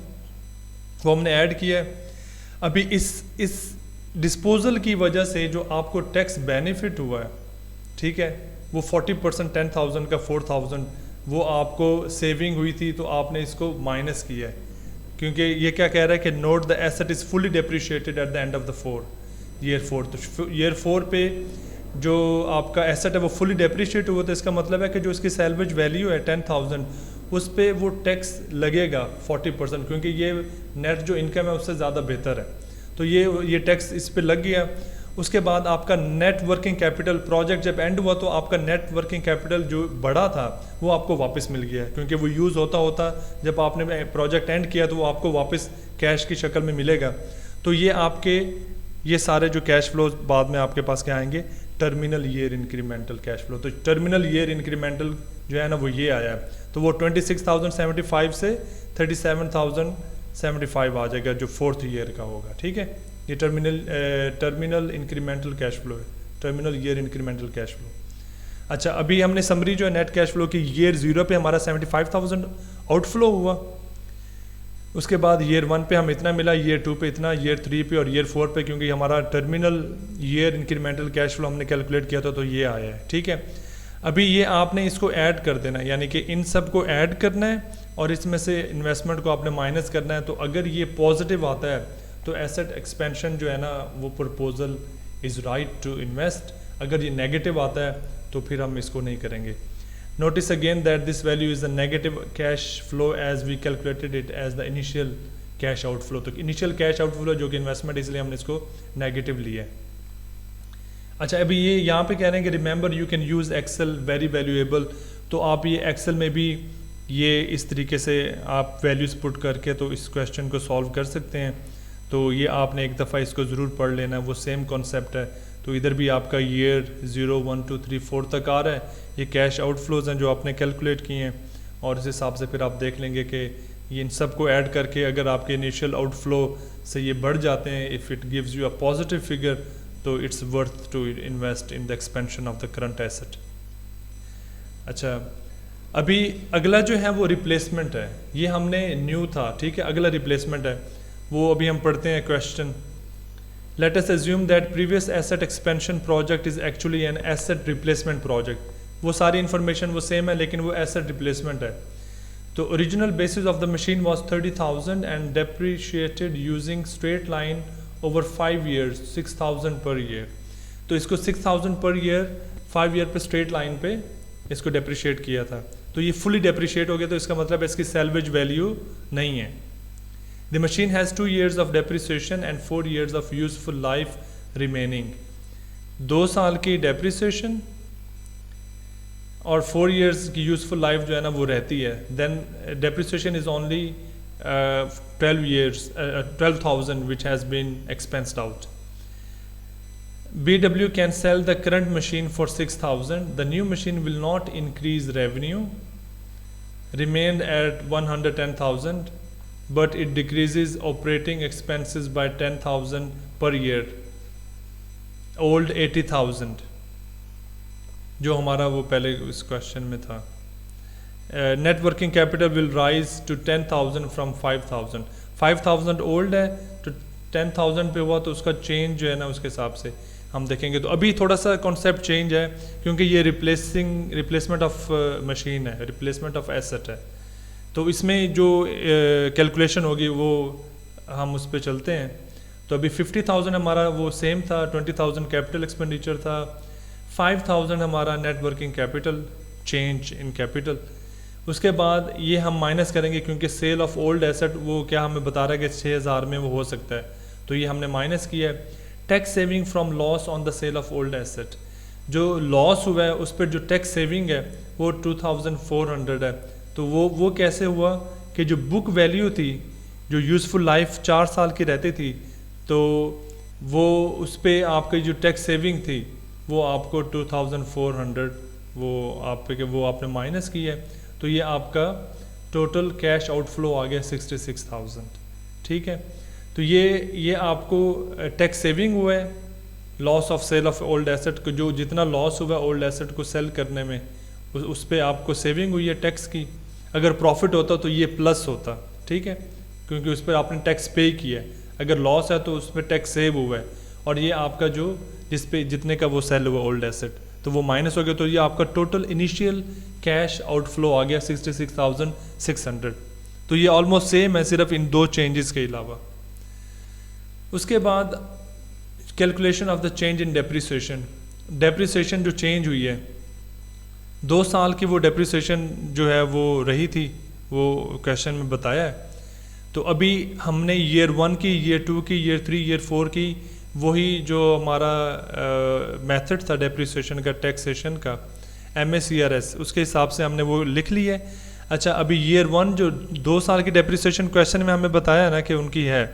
وہ ہم نے ایڈ کیا ہے. ابھی اس ڈسپوزل کی وجہ سے جو آپ کو ٹیکس بینیفٹ ہوا ہے، ٹھیک ہے، وہ 40% 10,000 کا 4,000 وہ آپ کو سیونگ ہوئی تھی تو آپ نے اس کو مائنس کیا ہے کیونکہ یہ کیا کہہ رہا ہے کہ note the asset is fully depreciated at the end of the year 4. تو ایئر 4 پہ جو آپ کا ایسٹ ہے وہ فلی ڈیپریشیٹ ہوا، تو اس کا مطلب ہے کہ جو اس کی سیلویج ویلیو ہے 10,000 اس پہ وہ ٹیکس لگے گا 40% کیونکہ یہ نیٹ جو انکم ہے اس سے زیادہ بہتر ہے. تو یہ ٹیکس اس پہ لگ گیا. اس کے بعد آپ کا نیٹ ورکنگ کیپٹل پروجیکٹ جب اینڈ ہوا تو آپ کا نیٹ ورکنگ کیپٹل جو بڑا تھا وہ آپ کو واپس مل گیا کیونکہ وہ یوز ہوتا جب آپ نے پروجیکٹ اینڈ کیا تو وہ آپ کو واپس کیش کی شکل میں ملے گا. تو یہ آپ کے یہ سارے جو کیش فلوز بعد میں آپ کے پاس کیا آئیں گے، terminal year incremental cash flow. تو ٹرمینل ایئر انکریمنٹل جو ہے نا وہ یہ آیا ہے. تو وہ 26,075 سے 37,075 آ جائے گا جو 4th ایئر کا ہوگا، ٹھیک ہے. یہ ٹرمینل انکریمنٹل کیش فلو ہے، terminal year incremental cash flow. اچھا ابھی ہم نے سمری جو ہے نیٹ کیش فلو کی ایئر 0 پہ ہمارا 75,000 آؤٹ فلو ہوا. اس کے بعد ایئر 1 پہ ہم اتنا ملا، ایئر 2 پہ اتنا، ایئر 3 پہ اور ایئر 4 پہ کیونکہ ہمارا terminal year incremental cash flow ہم نے کیلکولیٹ کیا تھا تو یہ آیا ہے، ٹھیک ہے. ابھی یہ آپ نے اس کو ایڈ کر دینا ہے، یعنی کہ ان سب کو ایڈ کرنا ہے اور اس میں سے انویسٹمنٹ کو آپ نے مائنس کرنا ہے. تو اگر یہ پازیٹیو آتا ہے تو ایسٹ ایکسپینشن جو ہے نا وہ proposal is right to invest. اگر یہ نیگیٹو آتا ہے تو پھر ہم اس کو نہیں کریں گے. Notice again that this value is a negative cash flow as we calculated it as the initial cash outflow. تو انیشیل کیش آؤٹ فلو جو کہ انویسٹمنٹ، اس لیے ہم نے اس کو نیگیٹو لیا ہے. اچھا ابھی یہ یہاں پہ کہہ رہے ہیں کہ remember you can use Excel very valuable. تو آپ یہ ایکسل میں بھی یہ اس طریقے سے آپ ویلیوز پٹ کر کے تو اس کویشچن کو سالو کر سکتے ہیں. تو یہ آپ نے ایک دفعہ اس کو ضرور پڑھ لینا ہے، وہ سیم کانسیپٹ ہے. تو ادھر بھی آپ کا ایئر 0 1 2 3 4 تک آ رہا ہے. یہ کیش آؤٹ فلوز ہیں جو آپ نے کیلکولیٹ کیے ہیں اور اس حساب سے پھر آپ دیکھ لیں گے کہ یہ ان سب کو ایڈ کر کے اگر آپ کے انیشیل آؤٹ فلو سے یہ بڑھ جاتے ہیں، if it gives you a positive figure تو it's worth to invest in the expansion of the current asset. اچھا ابھی اگلا جو ہے وہ ریپلیسمنٹ ہے. یہ ہم نے نیو تھا، ٹھیک ہے. اگلا ریپلیسمنٹ ہے وہ ابھی ہم پڑھتے ہیں question. Let us assume that previous asset expansion project is actually an asset replacement project. وہ ساری انفارمیشن وہ سیم ہے لیکن وہ asset replacement ہے. تو original basis of the machine was 30,000 and depreciated using straight line over 5 years 6,000 per year. تو اس کو 6,000 per year 5 year پہ straight line پہ اس کو depreciate کیا تھا. تو یہ fully depreciate ہو گیا تو اس کا مطلب ہے اس کی salvage value نہیں ہے. The machine has 2 years of depreciation and 4 years of useful life remaining. 2 سال کی depreciation اور 4 years کی useful life جو ہے نا وہ رہتی ہے. Then depreciation is only 12,000 which has been expensed out. BW can sell the current machine for 6,000. The new machine will not increase revenue, remain at 110,000, but it decreases operating expenses by 10,000 per year. Old 80,000 جو ہمارا وہ پہلے اس question میں تھا. Net working capital will rise to 10,000 from 5,000. 5,000 old ہے تو 10,000 پہ ہوا تو اس کا چینج جو ہے نا اس کے حساب سے ہم دیکھیں گے. تو ابھی تھوڑا سا کانسیپٹ چینج ہے کیونکہ یہ ریپلیسمنٹ آف مشین ہے, ریپلیسمنٹ آف ایسٹ ہے. تو اس میں جو کیلکولیشن ہوگی وہ ہم اس پہ چلتے ہیں. تو ابھی 50,000 ہمارا وہ سیم تھا, 20,000 کیپٹل ایکسپینڈیچر تھا, 5,000 ہمارا net working capital change in capital. اس کے بعد یہ ہم مائنس کریں گے کیونکہ سیل آف اولڈ ایسٹ وہ کیا ہمیں بتا رہا ہے کہ 6,000 میں وہ ہو سکتا ہے, تو یہ ہم نے مائنس کیا ہے. Tax saving from loss on the sale of old asset, جو لاس ہوا ہے اس پہ جو ٹیکس سیونگ ہے وہ 2,400 ہے. تو وہ کیسے ہوا کہ جو بک ویلیو تھی جو یوزفل لائف 4 سال کی رہتی تھی تو وہ اس پہ آپ کی جو ٹیکس سیونگ تھی وہ آپ کو 2,400 وہ آپ نے مائنس کی ہے. تو یہ آپ کا ٹوٹل کیش آؤٹ فلو آ گیا 66,000. ٹھیک ہے, تو یہ آپ کو ٹیکس سیونگ ہوا ہے, loss of sale of old asset کو جو جتنا لاس ہوا ہے اولڈ ایسٹ کو سیل کرنے میں اس پہ آپ کو سیونگ ہوئی ہے ٹیکس کی. اگر پروفٹ ہوتا تو یہ پلس ہوتا, ٹھیک ہے, کیونکہ اس پہ آپ نے ٹیکس پے کیا ہے. اگر لاس ہے تو اس پہ ٹیکس سیو ہوا ہے, اور یہ آپ کا جو جس پہ جتنے کا وہ سیل ہوا اولڈ ایسٹ تو وہ مائنس ہو گیا. تو یہ آپ کا total initial cash outflow آ گیا 66,600. تو یہ آلموسٹ سیم ہے صرف ان 2 چینجز کے علاوہ. اس کے بعد calculation of the change in depreciation. Depreciation جو چینج ہوئی ہے 2 سال کی وہ ڈیپریسیشن جو ہے وہ رہی تھی, وہ کویشچن میں بتایا ہے. تو ابھی ہم نے ایئر 1 کی, ایئر 2 کی, ایئر 3, ایئر 4 کی وہی جو ہمارا میتھڈ تھا ڈیپریسیشن کا, ٹیکسیشن کا, MACRS, اس کے حساب سے ہم نے وہ لکھ لی ہے. اچھا, ابھی ایئر 1 جو 2 سال کی ڈیپریسیشن کویشچن میں ہمیں بتایا نا کہ ان کی ہے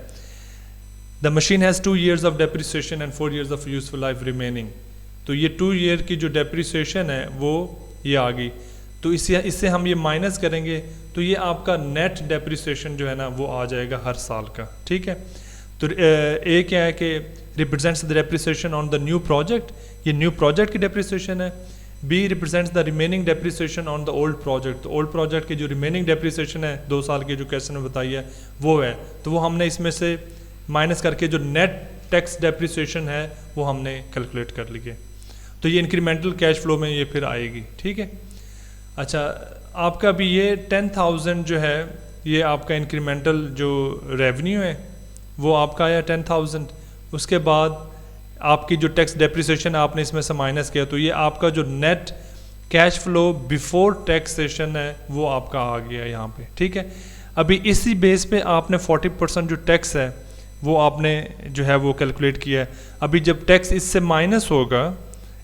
the machine has 2 years of depreciation and 4 years of useful life remaining. تو یہ 2 year کی جو ڈیپریسیشن ہے وہ یہ آ گئی. تو اس سے ہم یہ مائنس کریں گے تو یہ آپ کا نیٹ ڈیپریسیشن جو ہے نا وہ آ جائے گا ہر سال کا. ٹھیک ہے, تو اے کیا ہے کہ represents the depreciation on the new project, یہ نیو پروجیکٹ کی ڈیپریسیشن ہے. B represents the remaining depreciation on the old project, تو اولڈ پروجیکٹ کی جو ریمیننگ ڈیپریسیشن ہے 2 سال کی جو کویشچن میں بتائی ہے وہ ہے. تو وہ ہم نے اس میں سے مائنس کر کے جو نیٹ ٹیکس ڈیپریسیشن ہے وہ ہم نے کیلکولیٹ کر لیے. تو یہ انکریمنٹل کیش فلو میں یہ پھر آئے گی. ٹھیک ہے, اچھا آپ کا بھی یہ 10,000 جو ہے یہ آپ کا انکریمنٹل جو ریونیو ہے وہ آپ کا آیا 10,000. اس کے بعد آپ کی جو ٹیکس ڈیپریسیشن آپ نے اس میں سے مائنس کیا تو یہ آپ کا جو net cash flow before taxation ہے وہ آپ کا آ گیا یہاں پہ. ٹھیک ہے, ابھی اسی بیس پہ آپ نے 40% جو ٹیکس ہے وہ آپ نے جو ہے وہ کیلکولیٹ کیا ہے. ابھی جب ٹیکس اس سے مائنس ہوگا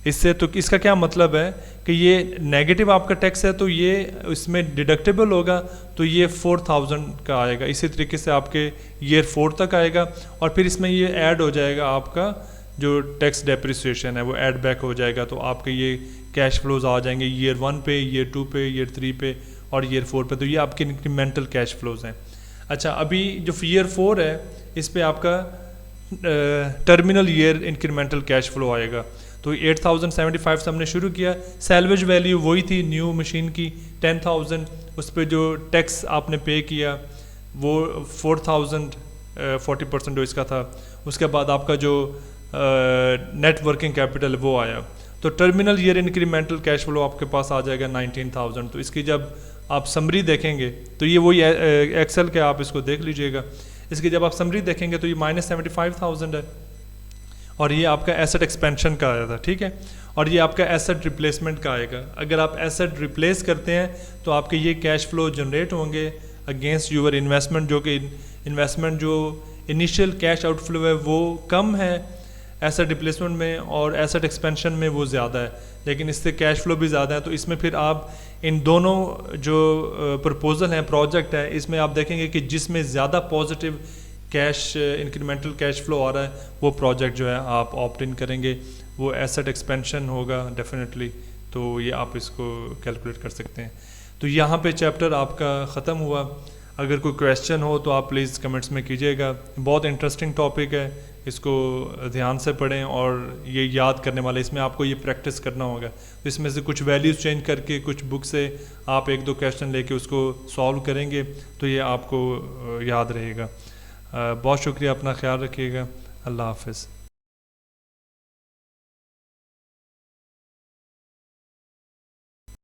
اس سے, تو اس کا کیا مطلب ہے کہ یہ نیگیٹو آپ کا ٹیکس ہے تو یہ اس میں ڈیڈکٹیبل ہوگا تو یہ 4,000 کا آئے گا. اسی طریقے سے آپ کے ایئر 4 تک آئے گا اور پھر اس میں یہ ایڈ ہو جائے گا آپ کا جو ٹیکس ڈیپریسیشن ہے وہ ایڈ بیک ہو جائے گا. تو آپ کے یہ کیش فلوز آ جائیں گے ایئر 1 پہ, ایئر 2 پہ, ایئر 3 پہ اور ایئر 4 پہ. تو یہ آپ کے انکریمنٹل کیش فلوز ہیں. اچھا, ابھی جو ایئر 4 ہے اس پہ آپ کا terminal year incremental cash flow آئے گا. تو 8,075 سے ہم نے شروع کیا. سیلویج ویلیو وہی تھی نیو مشین کی 10,000, اس پہ جو ٹیکس آپ نے پے کیا وہ 4,000 40% جو اس کا تھا. اس کے بعد آپ کا جو نیٹ ورکنگ کیپٹل وہ آیا. تو terminal year incremental cash flow آپ کے پاس آ جائے گا 19,000. تو اس کی جب آپ سمری دیکھیں گے تو یہ وہی ایکسل کے آپ اس کو دیکھ لیجئے گا. اس کی جب آپ سمری دیکھیں گے تو یہ -75,000 ہے اور یہ آپ کا ایسٹ ایکسپینشن کا آیا تھا, ٹھیک ہے, اور یہ آپ کا ایسٹ ریپلیسمنٹ کا آئے گا. اگر آپ ایسٹ ریپلیس کرتے ہیں تو آپ کے یہ کیش فلو جنریٹ ہوں گے اگینسٹ یور انویسٹمنٹ, جو کہ انویسٹمنٹ جو انیشیل کیش آؤٹ فلو ہے وہ کم ہے ایسٹ ریپلیسمنٹ میں, اور ایسٹ ایکسپینشن میں وہ زیادہ ہے, لیکن اس سے کیش فلو بھی زیادہ ہے. تو اس میں پھر آپ ان دونوں جو پرپوزل ہیں, پروجیکٹ ہے, اس میں آپ دیکھیں گے کہ جس میں زیادہ positive cash incremental cash flow آ رہا ہے وہ پروجیکٹ جو ہے آپ آپٹ ان کریں گے, وہ ایسٹ ایکسپینشن ہوگا ڈیفینیٹلی. تو یہ آپ اس کو کیلکولیٹ کر سکتے ہیں. تو یہاں پہ چیپٹر آپ کا ختم ہوا. اگر کوئی کویشچن ہو تو آپ پلیز کمنٹس میں کیجیے گا. بہت انٹرسٹنگ ٹاپک ہے, اس کو دھیان سے پڑھیں اور یہ یاد کرنے والا, اس میں آپ کو یہ پریکٹس کرنا ہوگا. تو اس میں سے کچھ ویلیوز چینج کر کے کچھ بک سے آپ 1-2 کویشچن لے کے اس کو سالو کریں گے تو یہ آپ کو یاد رہے گا. بہت شکریہ, اپنا خیال رکھیے گا. اللہ حافظ.